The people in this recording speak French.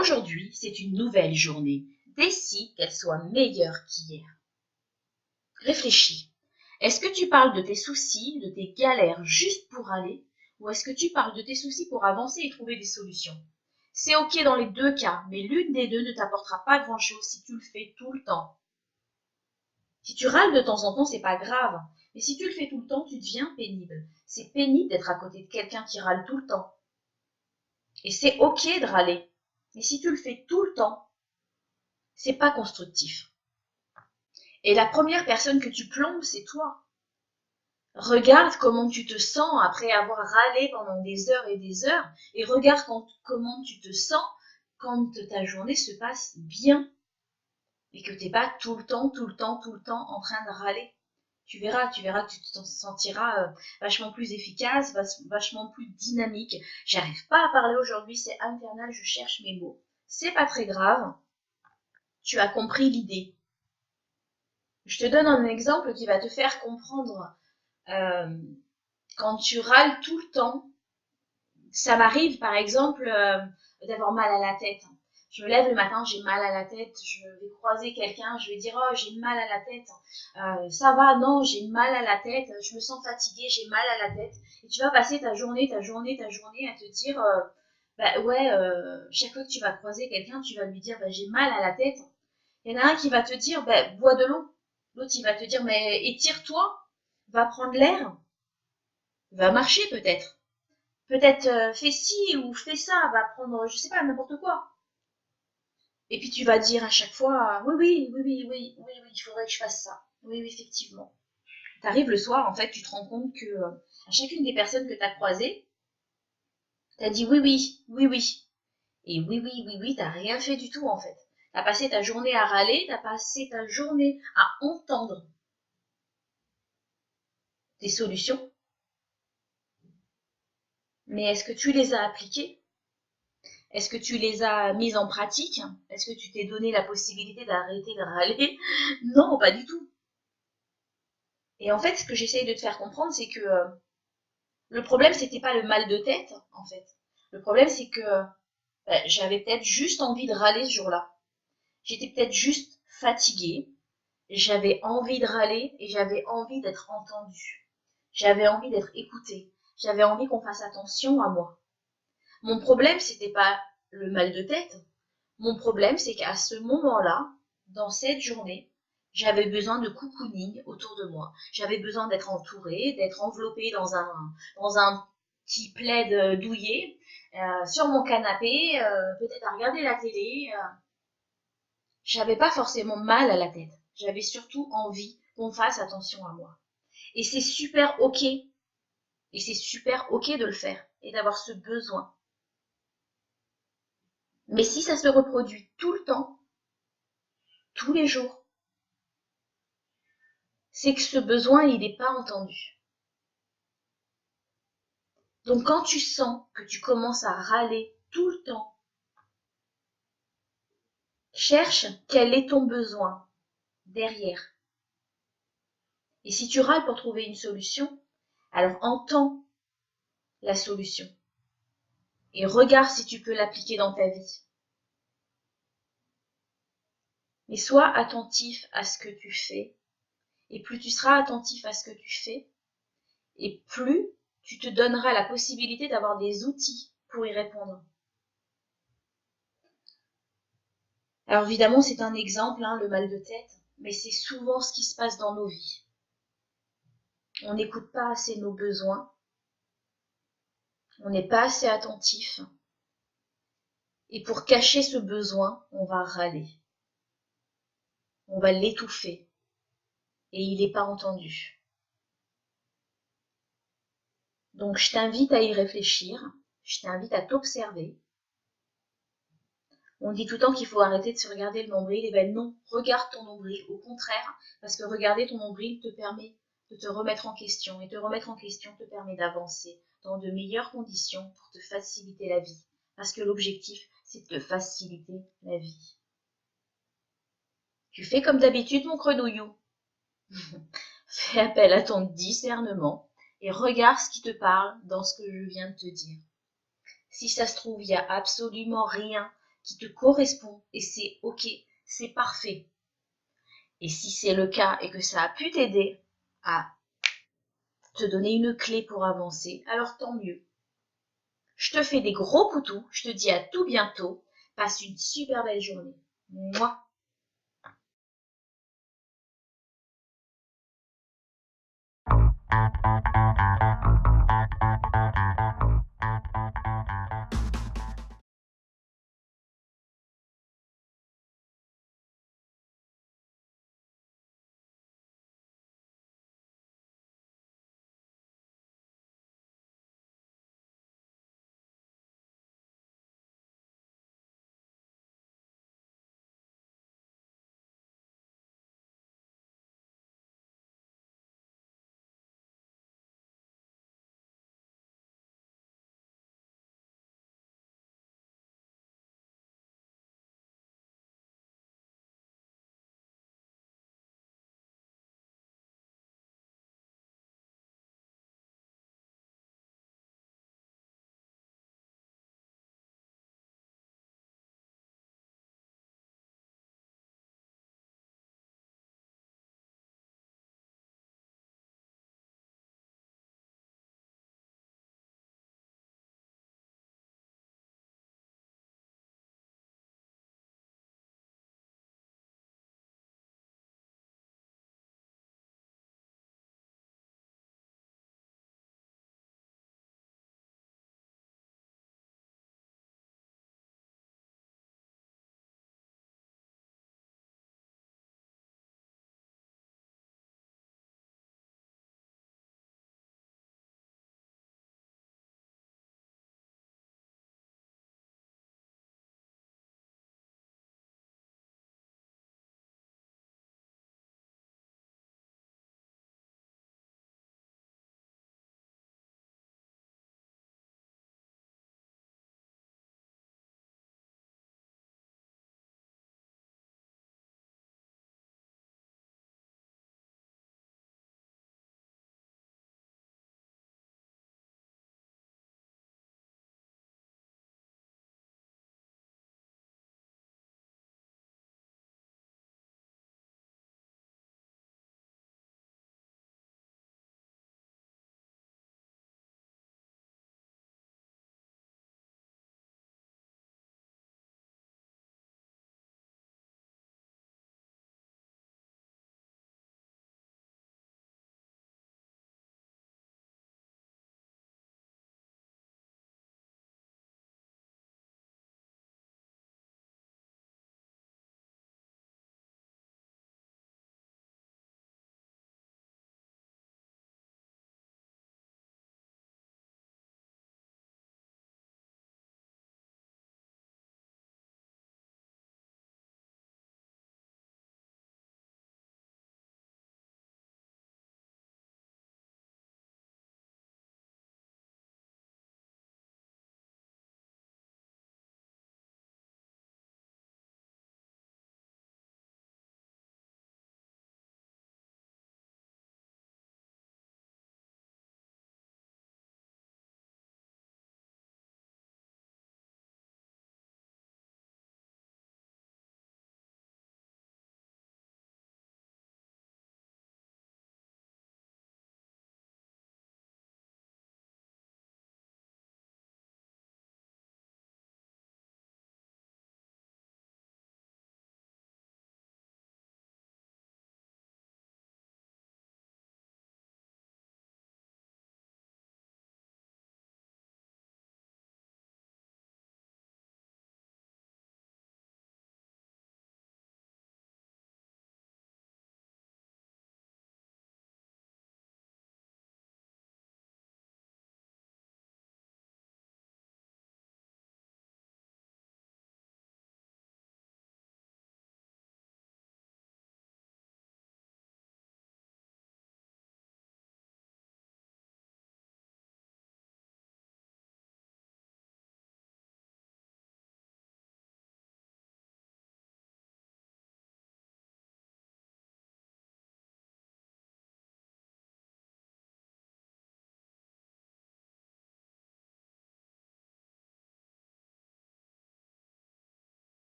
Aujourd'hui, c'est une nouvelle journée. Décide qu'elle soit meilleure qu'hier. Réfléchis. Est-ce que tu parles de tes soucis, de tes galères juste pour aller, ou est-ce que tu parles de tes soucis pour avancer et trouver des solutions? C'est ok dans les deux cas, mais l'une des deux ne t'apportera pas grand-chose si tu le fais tout le temps. Si tu râles de temps en temps, c'est pas grave, mais si tu le fais tout le temps, tu deviens pénible. C'est pénible d'être à côté de quelqu'un qui râle tout le temps. Et c'est ok de râler, mais si tu le fais tout le temps, c'est pas constructif. Et la première personne que tu plombes, c'est toi. Regarde comment tu te sens après avoir râlé pendant des heures et des heures, et regarde comment tu te sens quand ta journée se passe bien, et que t'es pas tout le temps en train de râler. Tu verras que tu te sentiras vachement plus efficace, vachement plus dynamique. J'arrive pas à parler aujourd'hui, c'est infernal, je cherche mes mots. C'est pas très grave, tu as compris l'idée. Je te donne un exemple qui va te faire comprendre. Quand tu râles tout le temps, ça m'arrive par exemple d'avoir mal à la tête. Je me lève le matin, j'ai mal à la tête, je vais croiser quelqu'un, je vais dire oh j'ai mal à la tête, ça va, non j'ai mal à la tête, je me sens fatiguée, j'ai mal à la tête. Et tu vas passer ta journée à te dire bah ouais, chaque fois que tu vas croiser quelqu'un, tu vas lui dire bah j'ai mal à la tête. Il y en a un qui va te dire bah bois de l'eau, l'autre il va te dire mais étire-toi, va prendre l'air, va marcher peut-être. Peut-être fais ci ou fais ça, va prendre, je sais pas, n'importe quoi. Et puis tu vas dire à chaque fois, oui, il faudrait que je fasse ça. Oui, effectivement. T'arrives le soir, en fait, tu te rends compte que à chacune des personnes que t'as croisées, t'as dit oui. Et oui, t'as rien fait du tout, en fait. T'as passé ta journée à râler, t'as passé ta journée à entendre des solutions. Mais est-ce que tu les as appliquées? Est-ce que tu les as mises en pratique? Est-ce que tu t'es donné la possibilité d'arrêter de râler? Non, pas du tout. Et en fait, ce que j'essaye de te faire comprendre, c'est que le problème, c'était pas le mal de tête, en fait. Le problème, c'est que j'avais peut-être juste envie de râler ce jour-là. J'étais peut-être juste fatiguée. J'avais envie de râler et j'avais envie d'être entendue. J'avais envie d'être écoutée. J'avais envie qu'on fasse attention à moi. Mon problème, c'était pas le mal de tête. Mon problème, c'est qu'à ce moment-là, dans cette journée, j'avais besoin de cocooning autour de moi. J'avais besoin d'être entourée, d'être enveloppée dans un petit plaid douillet, sur mon canapé, peut-être à regarder la télé. J'avais pas forcément mal à la tête. J'avais surtout envie qu'on fasse attention à moi. Et c'est super ok. Et c'est super ok de le faire et d'avoir ce besoin. Mais si ça se reproduit tout le temps, tous les jours, c'est que ce besoin, il n'est pas entendu. Donc quand tu sens que tu commences à râler tout le temps, cherche quel est ton besoin derrière. Et si tu râles pour trouver une solution, alors entends la solution et regarde si tu peux l'appliquer dans ta vie. Mais sois attentif à ce que tu fais. Et plus tu seras attentif à ce que tu fais, et plus tu te donneras la possibilité d'avoir des outils pour y répondre. Alors évidemment, c'est un exemple, le mal de tête, mais c'est souvent ce qui se passe dans nos vies. On n'écoute pas assez nos besoins, on n'est pas assez attentif, et pour cacher ce besoin, on va râler, on va l'étouffer, et il n'est pas entendu. Donc je t'invite à y réfléchir, je t'invite à t'observer. On dit tout le temps qu'il faut arrêter de se regarder le nombril, et ben non, regarde ton nombril, au contraire, parce que regarder ton nombril te permet de te remettre en question, et te remettre en question te permet d'avancer dans de meilleures conditions pour te faciliter la vie, parce que l'objectif, c'est de te faciliter la vie. Tu fais comme d'habitude, mon grenouillou. Fais appel à ton discernement et regarde ce qui te parle dans ce que je viens de te dire. Si ça se trouve, il n'y a absolument rien qui te correspond et c'est ok, c'est parfait. Et si c'est le cas et que ça a pu t'aider à te donner une clé pour avancer, alors tant mieux. Je te fais des gros poutous, je te dis à tout bientôt, passe une super belle journée. Moi.